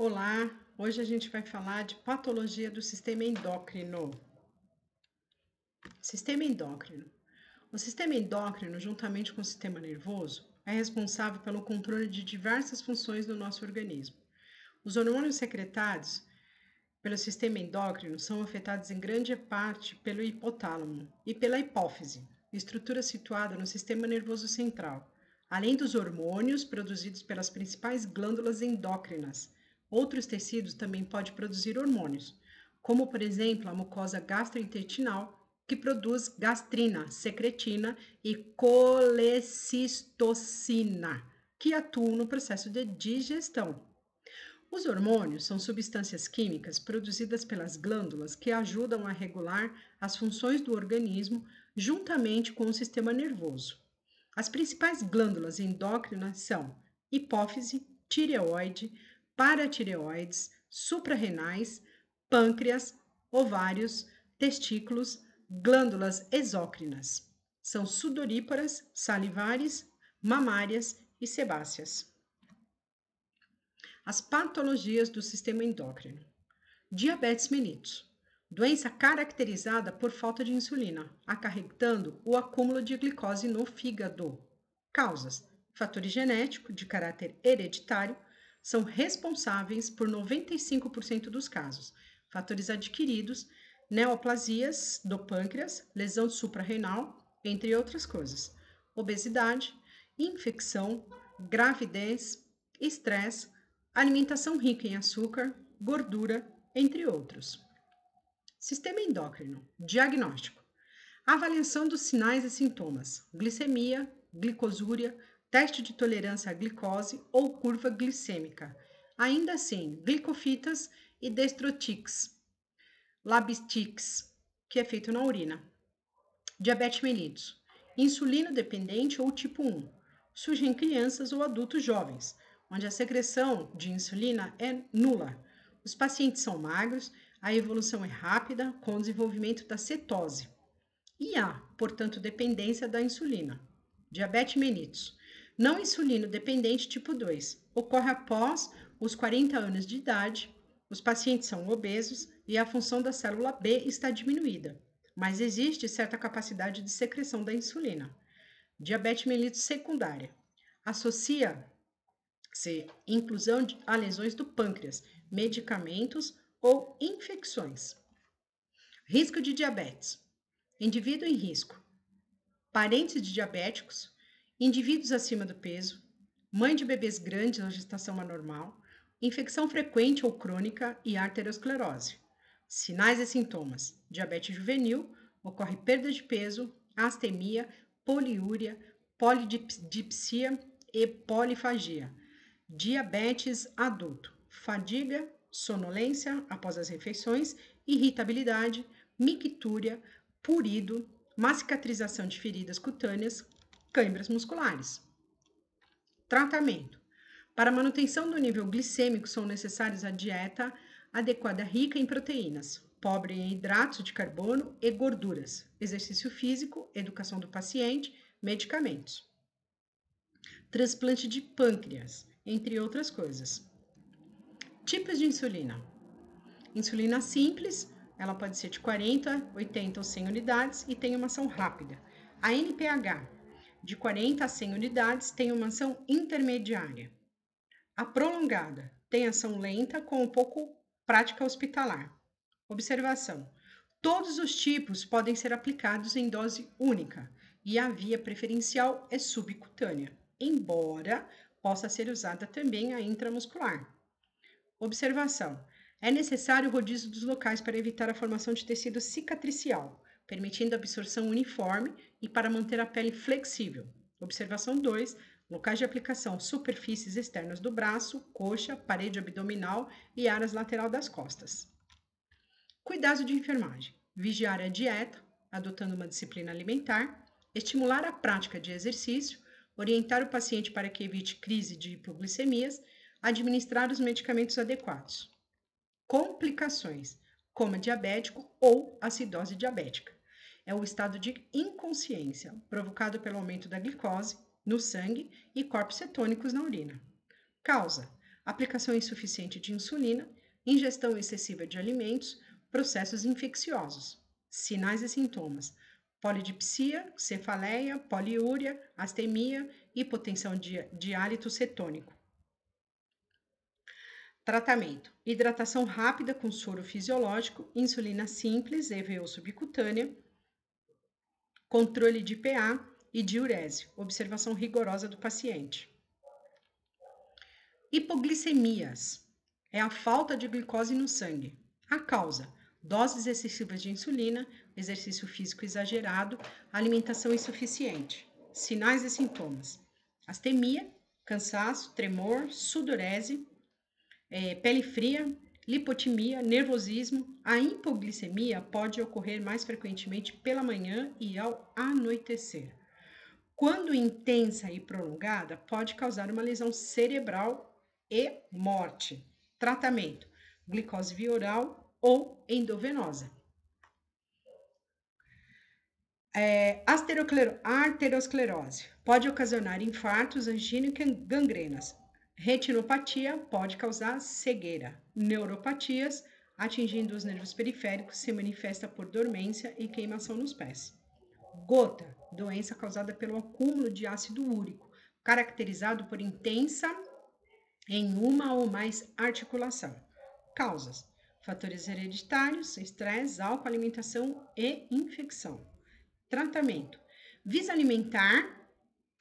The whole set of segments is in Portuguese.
Olá, hoje a gente vai falar de patologia do sistema endócrino. Sistema endócrino. O sistema endócrino, juntamente com o sistema nervoso, é responsável pelo controle de diversas funções do nosso organismo. Os hormônios secretados pelo sistema endócrino são afetados em grande parte pelo hipotálamo e pela hipófise, estrutura situada no sistema nervoso central, além dos hormônios produzidos pelas principais glândulas endócrinas. Outros tecidos também podem produzir hormônios, como por exemplo a mucosa gastrointestinal, que produz gastrina, secretina e colecistocina, que atuam no processo de digestão. Os hormônios são substâncias químicas produzidas pelas glândulas que ajudam a regular as funções do organismo juntamente com o sistema nervoso. As principais glândulas endócrinas são hipófise, tireoide, paratireoides, suprarrenais, pâncreas, ovários, testículos, glândulas exócrinas. São sudoríparas, salivares, mamárias e sebáceas. As patologias do sistema endócrino. Diabetes mellitus. Doença caracterizada por falta de insulina, acarretando o acúmulo de glicose no fígado. Causas: fatores genéticos de caráter hereditário são responsáveis por 95% dos casos. Fatores adquiridos: neoplasias do pâncreas, lesão suprarrenal, entre outras coisas. Obesidade, infecção, gravidez, estresse, alimentação rica em açúcar, gordura, entre outros. Sistema endócrino. Diagnóstico. Avaliação dos sinais e sintomas: glicemia, glicosúria, teste de tolerância à glicose ou curva glicêmica. Ainda assim, glicofitas e destrotics, labstics, que é feito na urina. Diabetes mellitus. Insulino dependente ou tipo 1. Surge em crianças ou adultos jovens, onde a secreção de insulina é nula. Os pacientes são magros, a evolução é rápida, com o desenvolvimento da cetose. E há, portanto, dependência da insulina. Diabetes mellitus. Não insulino dependente tipo 2. Ocorre após os 40 anos de idade. Os pacientes são obesos e a função da célula B está diminuída, mas existe certa capacidade de secreção da insulina. Diabetes mellitus secundária. Associa-se inclusão a lesões do pâncreas, medicamentos ou infecções. Risco de diabetes. Indivíduo em risco: parentes de diabéticos, indivíduos acima do peso, mãe de bebês grandes ou gestação anormal, infecção frequente ou crônica e arteriosclerose. Sinais e sintomas: diabetes juvenil, ocorre perda de peso, astemia, poliúria, polidipsia e polifagia. Diabetes adulto: fadiga, sonolência após as refeições, irritabilidade, mictúria, purido, má cicatrização de feridas cutâneas, câimbras musculares. Tratamento: para manutenção do nível glicêmico são necessários a dieta adequada rica em proteínas, pobre em hidratos de carbono e gorduras, exercício físico, educação do paciente, medicamentos. Transplante de pâncreas, entre outras coisas. Tipos de insulina. Insulina simples, ela pode ser de 40, 80 ou 100 unidades e tem uma ação rápida. A NPH, de 40 a 100 unidades, tem uma ação intermediária. A prolongada tem ação lenta com um pouco prática hospitalar. Observação: todos os tipos podem ser aplicados em dose única e a via preferencial é subcutânea, embora possa ser usada também a intramuscular. Observação: é necessário o rodízio dos locais para evitar a formação de tecido cicatricial, permitindo a absorção uniforme e para manter a pele flexível. Observação 2: locais de aplicação: superfícies externas do braço, coxa, parede abdominal e áreas lateral das costas. Cuidado de enfermagem: vigiar a dieta, adotando uma disciplina alimentar, estimular a prática de exercício, orientar o paciente para que evite crise de hipoglicemias, administrar os medicamentos adequados. Complicações: coma diabético ou acidose diabética. É o estado de inconsciência provocado pelo aumento da glicose no sangue e corpos cetônicos na urina. Causa: aplicação insuficiente de insulina, ingestão excessiva de alimentos, processos infecciosos. Sinais e sintomas: polidipsia, cefaleia, poliúria, astemia, hipotensão de hálito cetônico. Tratamento: hidratação rápida com soro fisiológico, insulina simples, EVO subcutânea, controle de PA e diurese, observação rigorosa do paciente. Hipoglicemias é a falta de glicose no sangue. A causa: doses excessivas de insulina, exercício físico exagerado, alimentação insuficiente. Sinais e sintomas: astemia, cansaço, tremor, sudorese, pele fria, lipotimia, nervosismo. A hipoglicemia pode ocorrer mais frequentemente pela manhã e ao anoitecer. Quando intensa e prolongada, pode causar uma lesão cerebral e morte. Tratamento: glicose via oral ou endovenosa. Arteriosclerose pode ocasionar infartos, angina e gangrenas. Retinopatia pode causar cegueira. Neuropatias, atingindo os nervos periféricos, se manifesta por dormência e queimação nos pés. Gota, doença causada pelo acúmulo de ácido úrico, caracterizado por intensa em uma ou mais articulação. Causas: fatores hereditários, estresse, álcool, alimentação e infecção. Tratamento: visa alimentar,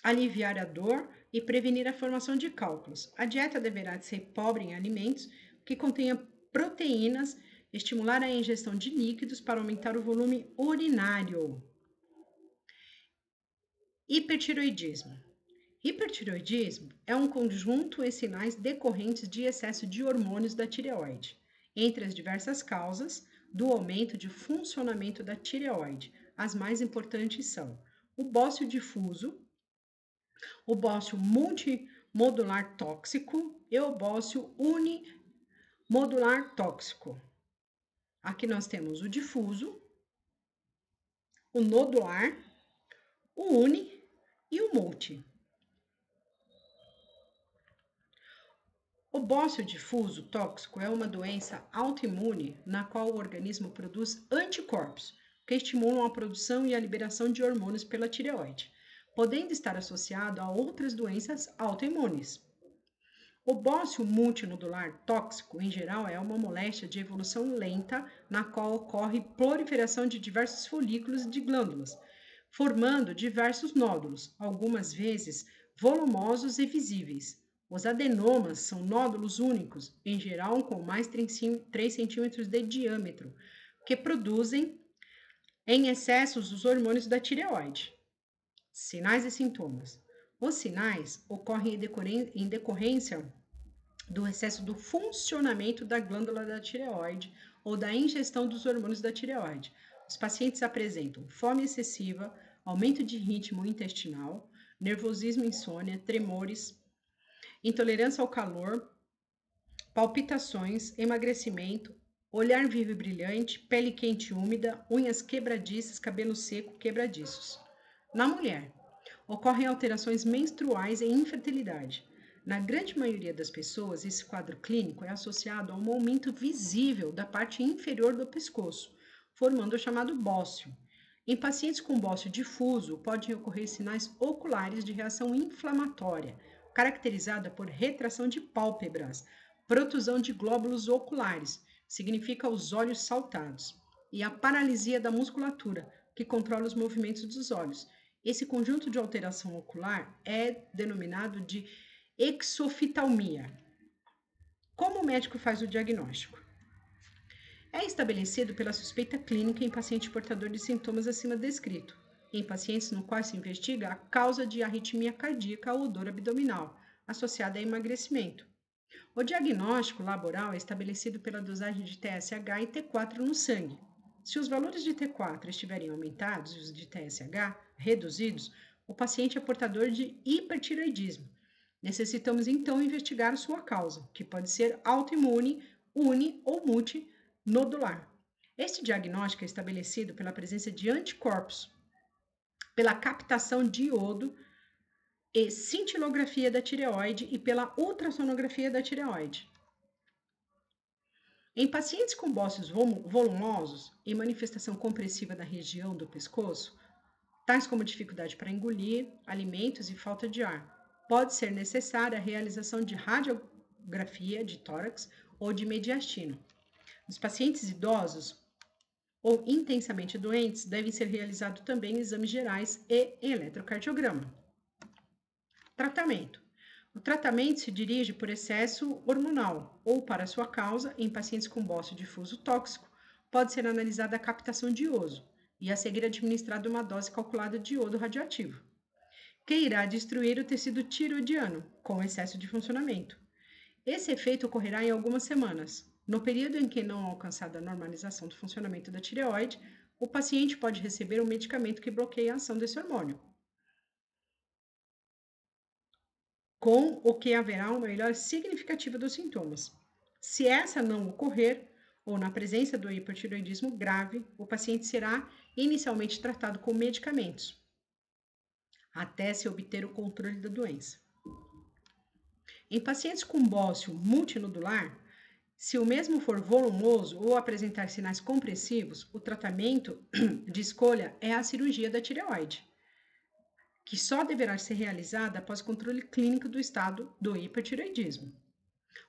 aliviar a dor e prevenir a formação de cálculos. A dieta deverá ser pobre em alimentos que contenham proteínas, estimular a ingestão de líquidos para aumentar o volume urinário. Hipertiroidismo. Hipertiroidismo é um conjunto de sinais decorrentes de excesso de hormônios da tireoide. Entre as diversas causas do aumento de funcionamento da tireoide, as mais importantes são o bócio difuso, o bócio multimodular tóxico e o bócio unimodular tóxico. Aqui nós temos o difuso, o nodular, o uni e o multi. O bócio difuso tóxico é uma doença autoimune na qual o organismo produz anticorpos que estimulam a produção e a liberação de hormônios pela tireoide, podendo estar associado a outras doenças autoimunes. O bócio multinodular tóxico, em geral, é uma moléstia de evolução lenta na qual ocorre proliferação de diversos folículos de glândulas, formando diversos nódulos, algumas vezes volumosos e visíveis. Os adenomas são nódulos únicos, em geral com mais de 3 centímetros de diâmetro, que produzem em excesso os hormônios da tireoide. Sinais e sintomas. Os sinais ocorrem em decorrência do excesso do funcionamento da glândula da tireoide ou da ingestão dos hormônios da tireoide. Os pacientes apresentam fome excessiva, aumento de ritmo intestinal, nervosismo, insônia, tremores, intolerância ao calor, palpitações, emagrecimento, olhar vivo e brilhante, pele quente e úmida, unhas quebradiças, cabelo seco, quebradiços. Na mulher, ocorrem alterações menstruais e infertilidade. Na grande maioria das pessoas, esse quadro clínico é associado a um aumento visível da parte inferior do pescoço, formando o chamado bócio. Em pacientes com bócio difuso, podem ocorrer sinais oculares de reação inflamatória, caracterizada por retração de pálpebras, protusão de glóbulos oculares, significa os olhos saltados, e a paralisia da musculatura, que controla os movimentos dos olhos. Esse conjunto de alteração ocular é denominado de exoftalmia. Como o médico faz o diagnóstico? É estabelecido pela suspeita clínica em paciente portador de sintomas acima descrito, em pacientes no qual se investiga a causa de arritmia cardíaca ou dor abdominal, associada a emagrecimento. O diagnóstico laboral é estabelecido pela dosagem de TSH e T4 no sangue. Se os valores de T4 estiverem aumentados e os de TSH reduzidos, o paciente é portador de hipertireoidismo. Necessitamos então investigar sua causa, que pode ser autoimune, uni ou multinodular. Este diagnóstico é estabelecido pela presença de anticorpos, pela captação de iodo e cintilografia da tireoide e pela ultrassonografia da tireoide. Em pacientes com bócios volumosos e manifestação compressiva da região do pescoço, tais como dificuldade para engolir alimentos e falta de ar, pode ser necessária a realização de radiografia de tórax ou de mediastino. Nos pacientes idosos ou intensamente doentes, devem ser realizados também exames gerais e eletrocardiograma. Tratamento. O tratamento se dirige por excesso hormonal ou, para sua causa, em pacientes com bócio difuso tóxico, pode ser analisada a captação de iodo e a seguir administrada uma dose calculada de iodo radioativo, que irá destruir o tecido tiroidiano com excesso de funcionamento. Esse efeito ocorrerá em algumas semanas. No período em que não alcançada a normalização do funcionamento da tireoide, o paciente pode receber um medicamento que bloqueia a ação desse hormônio, com o que haverá uma melhora significativa dos sintomas. Se essa não ocorrer, ou na presença do hipertireoidismo grave, o paciente será inicialmente tratado com medicamentos, até se obter o controle da doença. Em pacientes com bócio multinodular, se o mesmo for volumoso ou apresentar sinais compressivos, o tratamento de escolha é a cirurgia da tireoide, que só deverá ser realizada após controle clínico do estado do hipertireoidismo.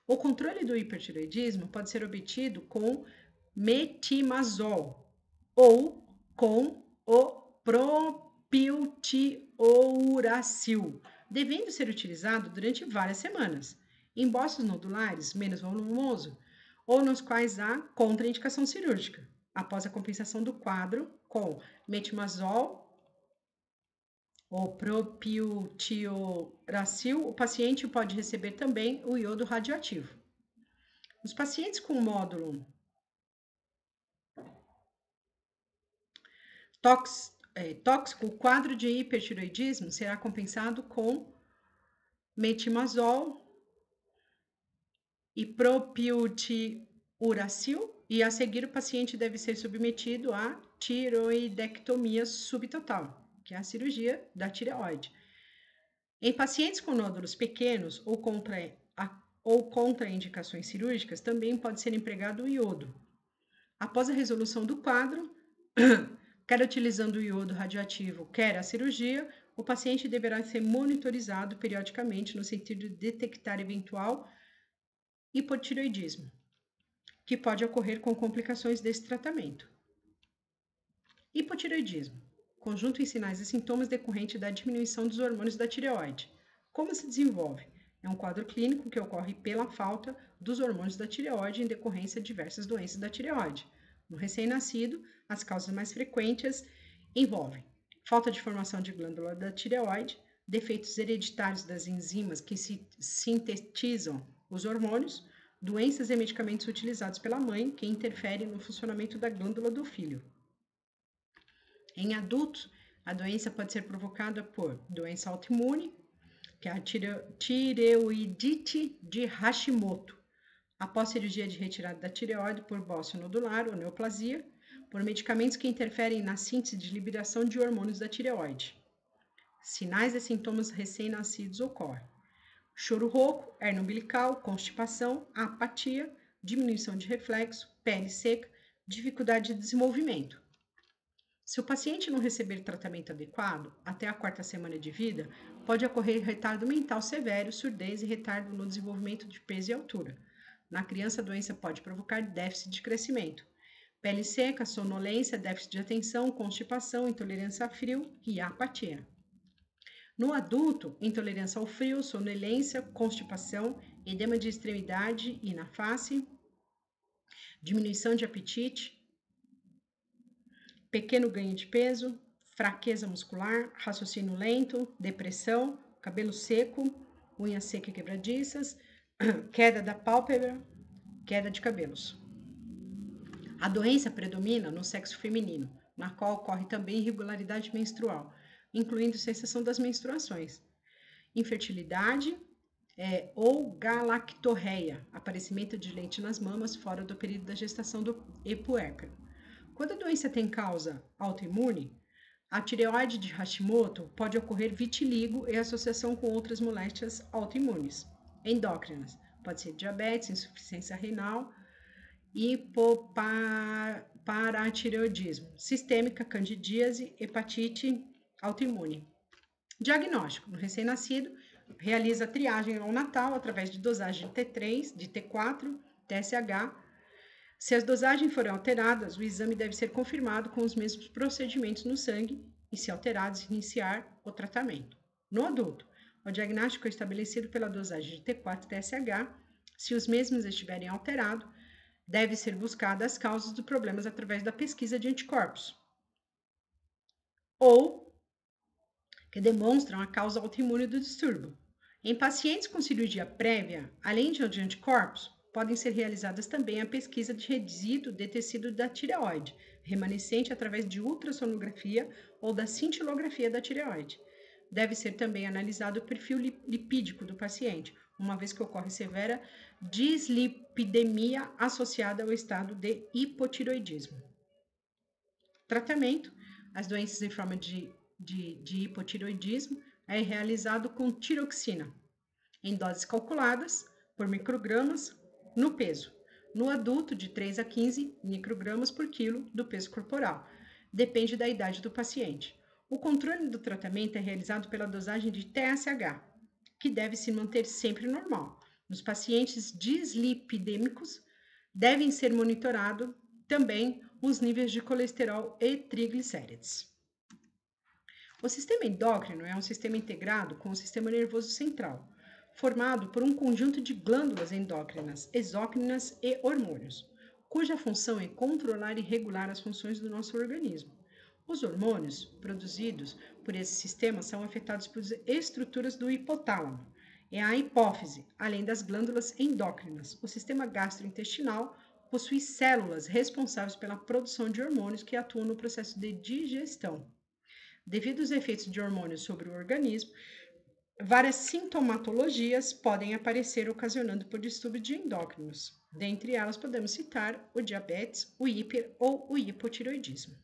O controle do hipertireoidismo pode ser obtido com metimazol ou com o propiltioracil, devendo ser utilizado durante várias semanas, em bócios nodulares menos volumoso ou nos quais há contraindicação cirúrgica, após a compensação do quadro com metimazol ou propiltioracil, o paciente pode receber também o iodo radioativo. Os pacientes com módulo tóxico, o quadro de hipertireoidismo será compensado com metimazol e propiltioracil, e a seguir o paciente deve ser submetido à tiroidectomia subtotal, que é a cirurgia da tireoide. Em pacientes com nódulos pequenos ou contraindicações cirúrgicas, também pode ser empregado o iodo. Após a resolução do quadro, quer utilizando o iodo radioativo, quer a cirurgia, o paciente deverá ser monitorizado periodicamente no sentido de detectar eventual hipotireoidismo, que pode ocorrer com complicações desse tratamento. Hipotireoidismo. Conjunto em sinais e sintomas decorrente da diminuição dos hormônios da tireoide. Como se desenvolve? É um quadro clínico que ocorre pela falta dos hormônios da tireoide em decorrência de diversas doenças da tireoide. No recém-nascido, as causas mais frequentes envolvem falta de formação de glândula da tireoide, defeitos hereditários das enzimas que sintetizam os hormônios, doenças e medicamentos utilizados pela mãe que interferem no funcionamento da glândula do filho. Em adultos, a doença pode ser provocada por doença autoimune, que é a tireoidite de Hashimoto, após cirurgia de retirada da tireoide por bócio nodular ou neoplasia, por medicamentos que interferem na síntese de liberação de hormônios da tireoide. Sinais e sintomas recém-nascidos ocorrem: choro rouco, hernia umbilical, constipação, apatia, diminuição de reflexo, pele seca, dificuldade de desenvolvimento. Se o paciente não receber tratamento adequado, até a 4ª semana de vida, pode ocorrer retardo mental severo, surdez e retardo no desenvolvimento de peso e altura. Na criança, a doença pode provocar déficit de crescimento, pele seca, sonolência, déficit de atenção, constipação, intolerância a frio e apatia. No adulto, intolerância ao frio, sonolência, constipação, edema de extremidade e na face, diminuição de apetite, pequeno ganho de peso, fraqueza muscular, raciocínio lento, depressão, cabelo seco, unhas secas e quebradiças, queda da pálpebra, queda de cabelos. A doença predomina no sexo feminino, na qual ocorre também irregularidade menstrual, incluindo cessação das menstruações, infertilidade ou galactorreia, aparecimento de leite nas mamas fora do período da gestação e puérpero. Quando a doença tem causa autoimune, A tireoide de Hashimoto pode ocorrer vitiligo e associação com outras moléstias autoimunes. Endócrinas, pode ser diabetes, insuficiência renal, hipoparatireoidismo, sistêmica, candidíase, hepatite autoimune. Diagnóstico: no recém-nascido, realiza a triagem ao natal através de dosagem de T3, de T4, TSH. Se as dosagens forem alteradas, o exame deve ser confirmado com os mesmos procedimentos no sangue e, se alterados, iniciar o tratamento. No adulto, o diagnóstico é estabelecido pela dosagem de T4 e TSH. Se os mesmos estiverem alterados, deve ser buscada as causas dos problemas através da pesquisa de anticorpos ou que demonstram a causa autoimune do distúrbio. Em pacientes com cirurgia prévia, além de anticorpos, podem ser realizadas também a pesquisa de resíduo de tecido da tireoide, remanescente através de ultrassonografia ou da cintilografia da tireoide. Deve ser também analisado o perfil lipídico do paciente, uma vez que ocorre severa dislipidemia associada ao estado de hipotireoidismo. Tratamento: as doenças em forma de hipotireoidismo é realizado com tiroxina, em doses calculadas por microgramas no peso. No adulto, de 3 a 15 microgramas por quilo do peso corporal. Depende da idade do paciente. O controle do tratamento é realizado pela dosagem de TSH, que deve se manter sempre normal. Nos pacientes dislipidêmicos, devem ser monitorados também os níveis de colesterol e triglicérides. O sistema endócrino é um sistema integrado com o sistema nervoso central, formado por um conjunto de glândulas endócrinas, exócrinas e hormônios, cuja função é controlar e regular as funções do nosso organismo. Os hormônios produzidos por esse sistema são afetados por estruturas do hipotálamo e a hipófise, além das glândulas endócrinas. O sistema gastrointestinal possui células responsáveis pela produção de hormônios que atuam no processo de digestão. Devido aos efeitos de hormônios sobre o organismo, várias sintomatologias podem aparecer ocasionando por distúrbio de endócrinos. Dentre elas, podemos citar o diabetes, o hiper ou o hipotireoidismo.